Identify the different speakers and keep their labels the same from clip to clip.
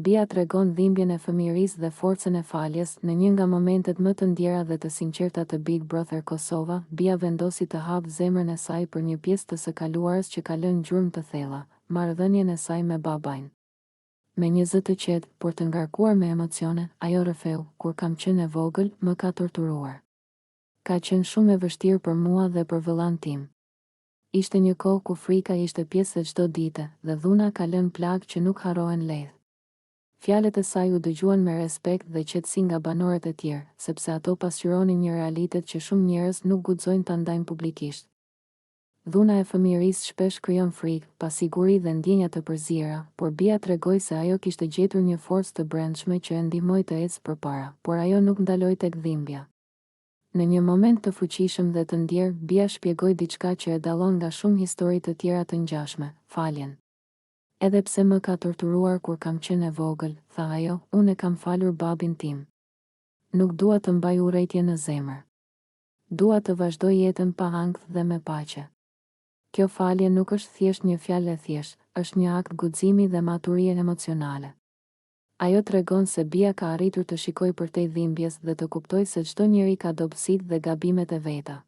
Speaker 1: Bia tregon dhimbjen e fëmijërisë dhe forcën e faljes. Në një nga momentet më të ndjera dhe të sinqerta të Big Brother Kosova, Bia vendosi të hapë zemrën e saj për një pjesë të së kaluarës që ka lënë gjurmë të thella, marrëdhënien e saj me babajn. Me një zë të qetë, por të ngarkuar me emocione, ajo rrëfeu, kur kam qenë e vogël, më ka torturuar. Ka qenë shumë e vështirë për mua dhe për vëllain tim. Ishte një kohë ku frika ishte pjesë e çdo dite dhe dhuna ka lënë plagë që nuk harrohen lehtë. Fjalët e saj u dëgjuan me respekt dhe qetësi nga banorët e tjerë, sepse ato pasqyronin një realitet që shumë njerëz nuk guxojnë ta ndajnë publikisht. Dhuna e fëmijërisë shpesh krijon frikë, pasiguri dhe ndjenja të përzira, por Bia tregoi se ajo kishte gjetur një forcë të brendshme që e ndihmoi të ecë përpara, por ajo nuk ndaloi tek dhimbja. Në një moment të fuqishëm dhe të ndjerë, Bia shpjegoi diçka që e dallon nga shumë histori të tjera të ngjashme, faljen. Edhe pse më ka torturuar kur kam qenë e vogël, tha ajo, unë e kam falur babin tim. Nuk dua të mbaj urrëtie në zemër. Dua të vazhdoj jetën pa ankth dhe me paqe. Kjo falje nuk është thjesht një fjalë e thjeshtë, është një akt guximi dhe maturie emocionale. Ajo tregon se Bia ka arritur të shikojë përtej dhimbjes dhe të kuptojë se çdo njeri ka dobësitë dhe gabimet e veta.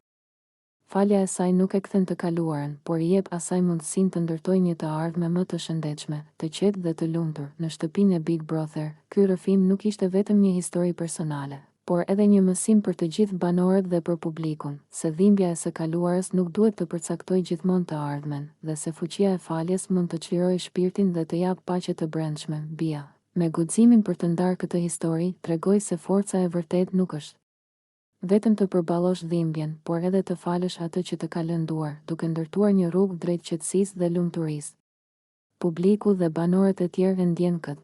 Speaker 1: Falja e saj nuk e kthen të kaluarën, por I jep asaj mundësinë të ndërtojë një të ardhme më të shëndetshme, të qetë dhe të lumtur. Në shtëpinë e Big Brother, ky rrëfim nuk ishte vetëm një histori personale, por edhe një mësim për të gjithë banorët dhe për publikun, se dhimbja e së kaluarës nuk duhet të përcaktojë gjithmonë të ardhmen, dhe se fuqia e faljes mund të çlirojë shpirtin dhe të japë paqe të brendshme. Bia, me guximin për të ndarë këtë histori, tregoi se forca e vërtet nuk është vetëm të përballosh dhimbjen, por edhe të falësh atë që të ka lënduar, duke ndërtuar një rrugë drejt qetësisë dhe lumturisë. Publiku dhe banorët e tjerë e ndjen këtë.